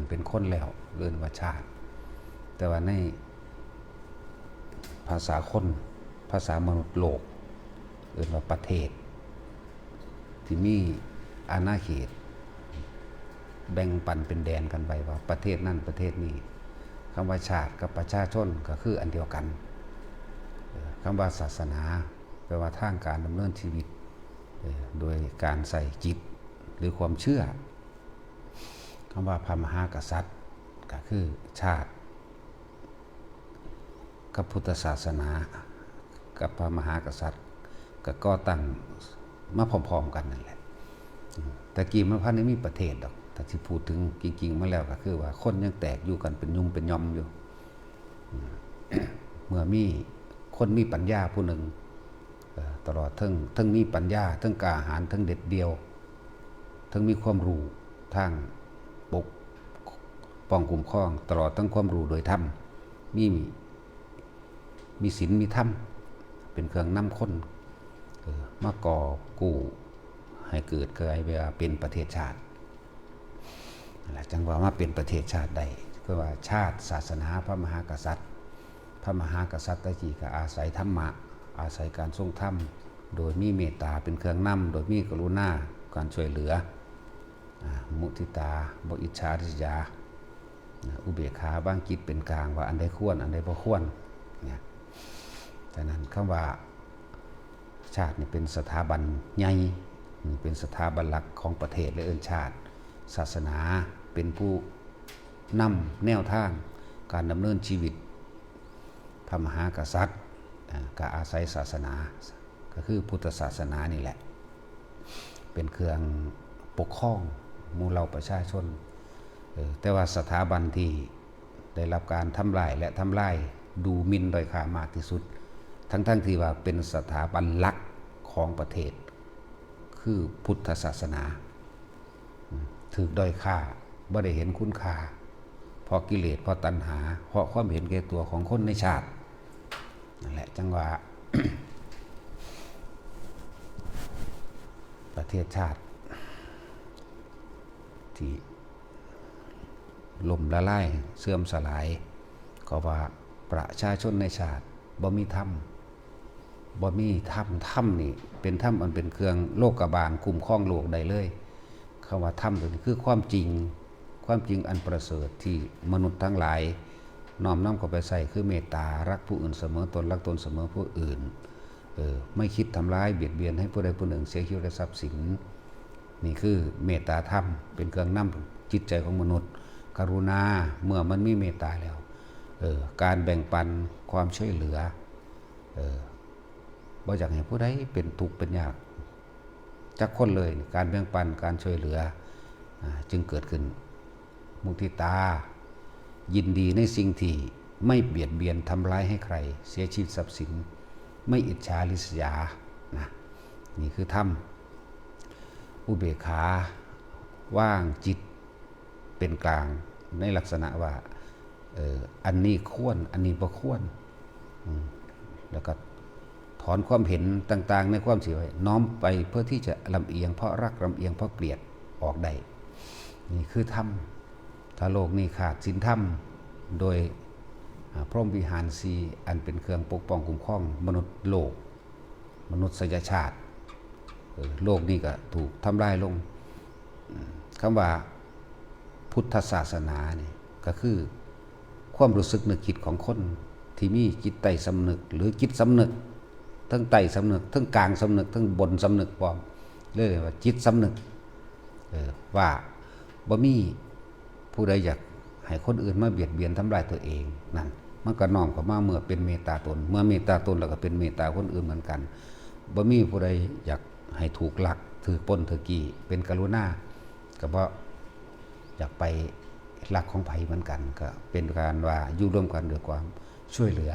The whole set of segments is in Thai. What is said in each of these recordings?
เป็นคนแล้วเรียกว่าชาติแต่ว่าในภาษาคนภาษามนุษย์โลกเรียกว่าประเทศที่มีอาณาเขตแบ่งปันเป็นแดนกันไปว่าประเทศนั่นประเทศนี้คำว่าชาติกับประชาชนก็คืออันเดียวกันคำว่าศาสนาแปลว่าทางการดำเนินชีวิตโดยการใส่จิตหรือความเชื่อคำว่าพระมหากษัตริย์ก็คือชาติกับพุทธศาสนากับพระมหากษัตริย์ก็ก่อตั้งมาพร้อมๆกันนั่นแหละแต่กี่มันพันนี้มีประเทศดอกแต่ที่พูดถึงจริงๆมาแล้วก็คือว่าคนยังแตกอยู่กันเป็นยุ่มเป็นย่อมอยู่ เมื่อมีคนมีปัญญาผู้หนึ่งตลอดทั้งมีปัญญาทั้งกล้าหาญทั้งเด็ดเดียวทั้งมีความรู้ทางปกป้องคุ้มครองตลอดทั้งความรู้โดยธรรมมีศีลมีธรรมเป็นเครื่องนำคนมาก่อกู้ให้เกิดเวลาเป็นประเทศชาติจังว่ามาเป็นประเทศชาติได้เพราะว่าชาติศาสนาพระมหากษัตริย์พระมหากษัตริย์ตะกี้ก็อาศัยธรรมะอาศัยการทรงธรรมโดยมีเมตตาเป็นเครื่องนำโดยมีกรุณาการช่วยเหลือมุทิตาบ่อิจฉาริษยาอุเบกขาบ้างจิตเป็นกลางว่าอันใดควรอันใดบ่ควรเนี่ยฉะนั้นคำว่าชาตินี่เป็นสถาบันใหญ่เป็นสถาบันหลักของประเทศและชาติศาสนาเป็นผู้นำแนวทางการดำเนินชีวิตพระมหากษัตริย์ก็อาศัยศาสนาก็คือพุทธศาสนานี่แหละเป็นเครื่องปกครองหมู่เราประชาชนแต่ว่าสถาบันที่ได้รับการทำลายและทำลายดูหมิ่นด้อยค่ามากที่สุดทั้งที่ว่าเป็นสถาบันหลักของประเทศคือพุทธศาสนาถูกด้อยค่าบ่ได้เห็นคุณค่าเพราะกิเลสเพราะตัณหาเพราะความเห็นแก่ตัวของคนในชาตินั่นแหละจังว่า ประเทศชาติที่ล่มละลายเสื่อมสลายก็ว่าประชาชนในชาติบ่มีธรรมธรรมนี่เป็นธรรมอันเป็นเครื่องโลกบาลคุ้มครองโลกได้เลยคำว่าธรรมตัวนี้คือความจริงอันประเสริฐที่มนุษย์ทั้งหลายน้อมนำเข้าไปใส่คือเมตตารักผู้อื่นเสมอตนรักตนเสมอผู้อื่นไม่คิดทำร้ายเบียดเบียนให้ผู้ใดผู้หนึ่งเสียชีวิตและทรัพย์สินนี่คือเมตตาธรรมเป็นเครื่องนำจิตใจของมนุษย์กรุณาเมื่อมันมีเมตตาแล้วการแบ่งปันความช่วยเหลือบ่อยากให้ผู้ใดเป็นทุกข์เป็นยากจักคนเลยการแบ่งปันการช่วยเหลือจึงเกิดขึ้นมุทิตายินดีในสิ่งที่ไม่เบียดเบียนทำร้ายให้ใครเสียชีวิตทรัพย์สินไม่อิจฉาริษยานะนี่คือธรรมอุเบกขาว่างจิตเป็นกลางในลักษณะว่าอันนี้ควรอันนี้บ่ควรแล้วก็ถอนความเห็นต่างๆในความเสียไว้น้อมไปเพื่อที่จะลำเอียงเพราะรักลำเอียงเพราะเกลียดออกได้นี่คือธรรมถ้าโลกนี้ขาดศีลธรรมโดยพรหมวิหารสีอันเป็นเครื่องปกป้องคุ้มครองมนุษย์โลกมนุษยชาติโลกนี้ก็ถูกทำลายลงคำว่าพุทธศาสนานี่ก็คือความรู้สึกนึกคิดของคนที่มีจิตใต้สำนึกหรือจิตสำนึกทั้งใต้สำนึกทั้งกลางสำนึกทั้งบนสำนึกพร้อมเรียกว่าจิตสำนึกว่าบ่มีผู้ใดอยากให้คนอื่นมาเบียดเบียนทำลายตัวเองนั่นมันก็น้อมเข้ามาเมื่อเป็นเมตตาตนเมื่อเมตตาตนแล้วก็เป็นเมตตาคนอื่นเหมือนกันบ่มีผู้ใดอยากให้ถูกลักถือปล้นถือกี้เป็นกรุณาก็บ่อยากไปลักของไผเหมือนกันก็เป็นการว่าอยู่ร่วมกันด้วยความช่วยเหลือ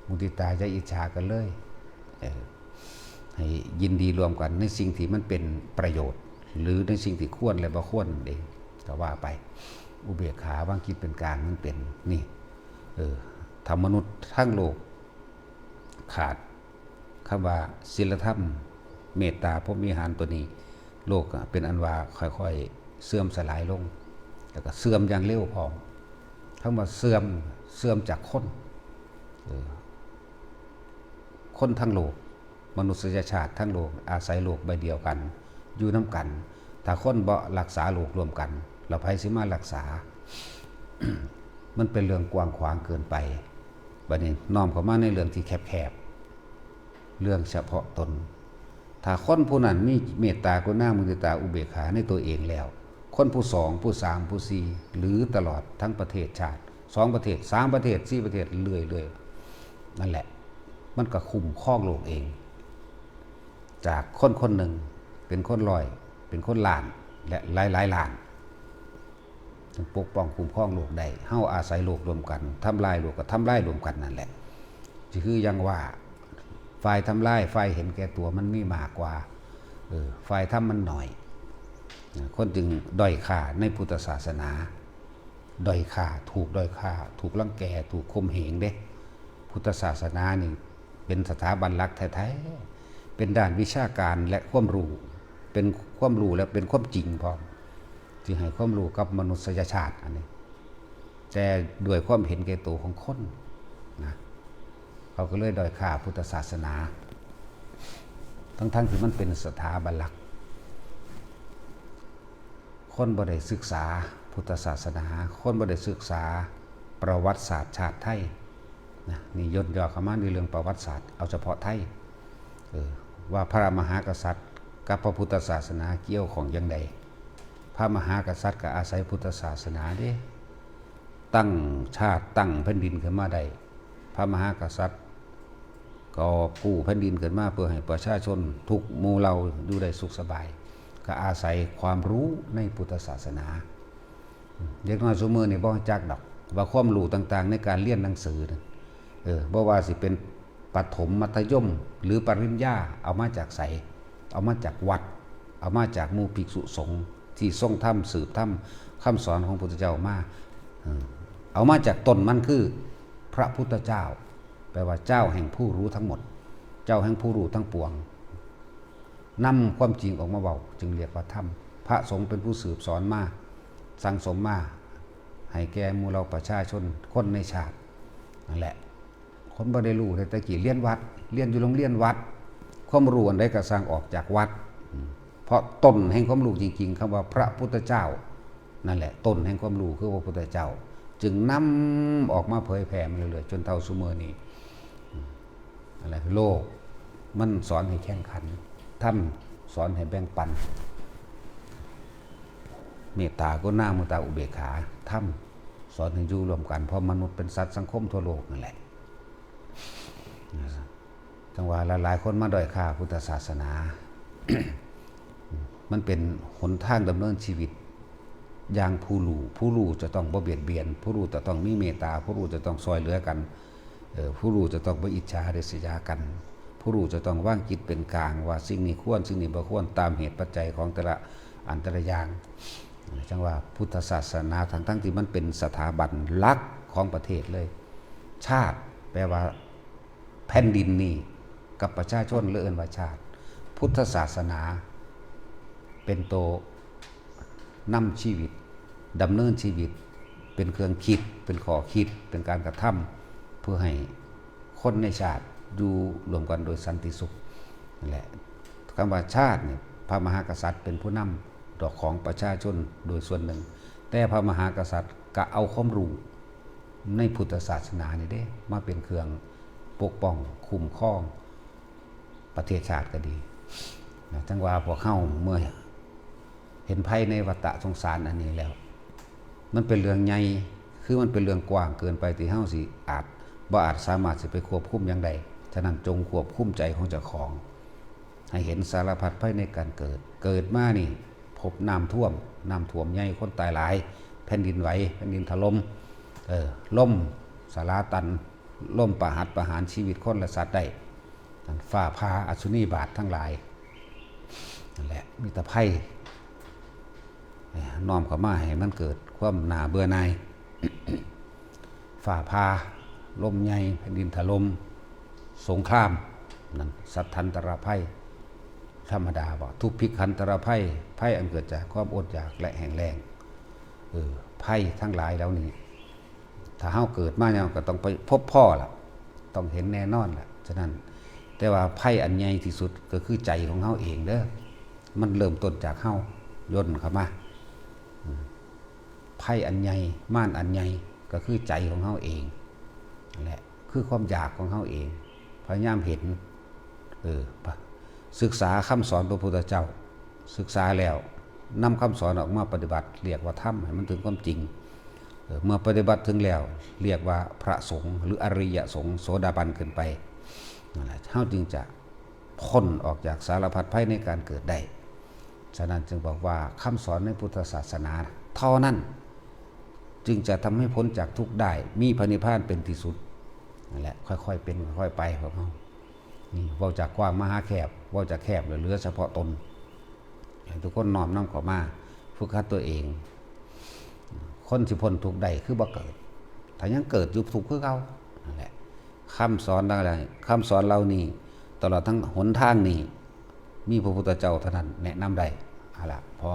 มุทิตาจะอิจฉากันเลยให้ยินดีรวมกันในสิ่งที่มันเป็นประโยชน์หรือในสิ่งที่ควรและบ่ควรเองก็ว่าไปอุเบกขาวางจิตเป็นกลางมันเป็นนี่ทำมนุษย์ทั้งโลกขาดคำว่าศีลธรรมเมตตาพรหมวิหารตัวนี้โลกเป็นอันว่าค่อยๆเสื่อมสลายลง แล้วก็เสื่อมอย่างเร็วพร้อมคำว่าเสื่อมจากคนคนทั้งโลกมนุษยชาติทั้งโลกอาศัยโลกใบเดียวกันอยู่น้ำกันถ้าคนบ่รักษาโลกรวมกันเราไผสิมารักษา มันเป็นเรื่องกว้างขวางเกินไปบัดนี้น้อมเข้ามาในเรื่องที่แคบๆเรื่องเฉพาะตนถ้าคนผู้นั้นมีเมตตากรุณามุทิตาอุเบกขาในตัวเองแล้วคนผู้สองผู้สามผู้สี่หรือตลอดทั้งประเทศชาติ2 ประเทศ3 ประเทศ4 ประเทศเรื่อยๆนั่นแหละมันก็คุ้มครองโลกเองจากคนหนึ่งเป็นคนร้อยเป็นคนล้านและหลายล้านปกป้องคุ้มครองโลกได้เฮาอาศัยโลกรวมกันทำลายโลกก็ทำลายรวมกันนั่นแหละคือยังว่าฝ่ายทำลายฝ่ายเห็นแก่ตัวมันมีมากกว่าฝ่ายทำมันหน่อยคนจึงด้อยค่าในพุทธศาสนาด้อยค่าถูกด้อยค่าถูกรังแกถูกข่มเหงเด้พุทธศาสนานี่เป็นสถาบันหลักแท้ๆเป็นด้านวิชาการและความรู้เป็นความรู้และเป็นความจริงพร้อมที่ให้ความรู้กับมนุษยชาติอันนี้แต่ด้วยความเห็นแก่ตัวของคนนะเขาก็เลยด้อยค่าพุทธศาสนาทั้งที่มันเป็นสถาบันหลักคนบ่ได้ศึกษาพุทธศาสนาคนบ่ได้ศึกษาประวัติศาสตร์ชาติไทยนะนี่ย่นย่อเข้ามาในเรื่องประวัติศาสตร์เอาเฉพาะไทยว่าพระมหากษัตริย์กับพระพุทธศาสนาเกี่ยวของอย่างใดพระมหากษัตริย์ก็อาศัยพุทธศาสนาเด้ตั้งชาติตั้งแผ่นดินขึ้นมาได้พระมหากษัตริย์ก็กู้แผ่นดินขึ้นมาเพื่อให้ประชาชนทุกหมู่เราอยู่ได้สุขสบายก็อาศัยความรู้ในพุทธศาสนาเด็กน้อยซุมื้อนี่บ่รู้จักดอกว่าความรู้ต่างๆในการเรียนหนังสือบ่ว่าสิเป็นประถมมัธยมหรือปริญญาเอามาจากไสเอามาจากวัดเอามาจากหมู่ภิกษุสงฆ์ที่ทรงธรรมสืบธรรมคำสอนของพระพุทธเจ้ามาเอามาจากต้นมันคือพระพุทธเจ้าแปลว่าเจ้าแห่งผู้รู้ทั้งหมดเจ้าแห่งผู้รู้ทั้งปวงนำความจริงออกมาเว้าจึงเรียกว่าธรรมพระสงฆ์เป็นผู้สืบสอนมาสั่งสมมาให้แก่หมู่เราประชาชนคนในชาตินั่นแหละคนบ่ได้รู้แต่กี้เรียนวัดเรียนอยู่โรงเรียนวัดความรู้อันใดก็สร้างออกจากวัดเพราะต้นแห่งความรู้จริงๆคำว่าพระพุทธเจ้านั่นแหละต้นแห่งความรู้คือพระพุทธเจ้าจึงนำออกมาเผยแผ่มาเรื่อยๆจนเท่าซุมื้อนี้อะไรโลกมันสอนให้แข่งขันธรรมสอนให้แบ่งปันเมตตากรุณามุทิตาอุเบกขาธรรมสอนให้อยู่ร่วมกันเพราะมนุษย์เป็นสัตว์สังคมทั่วโลกนั่นแหละจังหวะหลายๆคนมาด้อยค่าพุทธศาสนา มันเป็นหนทางดำเนินชีวิตอย่างผู้รู้จะต้องบ่เบียดเบียนผู้รู้จะต้องมีเมตตาผู้รู้จะต้องซอยเหลือกันผู้รู้จะต้องบ่อิจฉาริษยากันผู้รู้จะต้องวางจิตเป็นกลางว่าสิ่งนี้ควรสิ่งนี้บ่ควรตามเหตุปัจจัยของแต่ละอันแต่ละอย่างจังว่าพุทธศาสนาทั้งที่มันเป็นสถาบันหลักของประเทศเลยชาติแปลว่าแผ่นดินนี่กับประชาชนเอิ้นว่าชาติพุทธศาสนาเป็นโตนำชีวิตดำเนินชีวิตเป็นเครื่องคิดเป็นข้อคิดเป็นการกระทำเพื่อให้คนในชาติอยู่รวมกันโดยสันติสุขนั่นแหละคำว่าชาติเนี่ยพระมหากษัตริย์เป็นผู้นำดอกของประชาชนโดยส่วนหนึ่งแต่พระมหากษัตริย์ก็เอาความรู้ในพุทธศาสนานี่เด้มาเป็นเครื่องปกป้องคุ้มครองประเทศชาติก็ดีจังว่าพวกเฮาเมื่อเห็นภัยในวัฏสงสารอันนี้แล้วมันเป็นเรื่องใหญ่คือมันเป็นเรื่องกว้างเกินไปที่เฮาสิอาจสามารถสิไปควบคุมอย่างใดฉะนั้นจงควบคุมใจของเจ้าของให้เห็นสารพัดภัยในการเกิดมานี่พบน้ำท่วมใหญ่คนตายหลายแผ่นดินไหวแผ่นดินถล่มล่มสาราตันล่มประหารชีวิตคนและสัตว์ได้ฟ้าผ่าอสุนีบาตทั้งหลายนั่นแหละมีแต่ภัยน้อมเข้ามาให้มันเกิดความน่าเบื่อหน่าย ฝ่าพาลมใหญ่แผ่นดินถล่มสงครามนั่นสัทธันตรภัยธรรมดาบ่ทุกพิกขันตรภัยอันเกิดจากความอดอยากและแห้งแล้ง ไพ่ทั้งหลายแล้วนี่ถ้าเฮาเกิดมาเนี่ยก็ต้องไปพบพ่อล่ะต้องเห็นแน่นอนล่ะฉะนั้นแต่ว่าไพ่อันใหญ่ที่สุดก็คือใจของเฮาเองเด้อมันเริ่มต้นจากเฮาย่นเข้ามาไพ่อันใหญ่ม่านอันใหญ่ก็คือใจของเฮาเองนั่นแหละคือความอยากของเฮาเองพยายามเห็นศึกษาคำสอนพระพุทธเจ้าศึกษาแล้วนำคำสอนออกมาปฏิบัติเรียกว่าธรรมให้มันถึงความจริงเมื่อปฏิบัติถึงแล้วเรียกว่าพระสงฆ์หรืออริยสงฆ์โสดาบันขึ้นไปนั่นแหละเฮาจึงจะพ้นออกจากสารพัดภัยในการเกิดได้ฉะนั้นจึงบอกว่าคำสอนในพุทธศาสนาเท่านั้นจึงจะทำให้พ้นจากทุกข์ได้มีพระนิพพานเป็นที่สุดนั่นแหละค่อยๆเป็นค่อยๆไปของเฮานี่เว้าจากกว้างมาหาแคบเว้าจากแคบเหลือเฉพาะตนให้ทุกคนน้อมนำเข้ามาฝึกหัดตัวเองคนสิพ้นทุกข์ใดคือบ่เกิดถ้ายังเกิดอยู่ทุกข์คือเก่านั่นแหละคำสอนอะไรคำสอนเรานี่ตลอดทั้งหนทางนี่มีพระพุทธเจ้าเท่านั้นแนะนำได้เอาล่ะพอ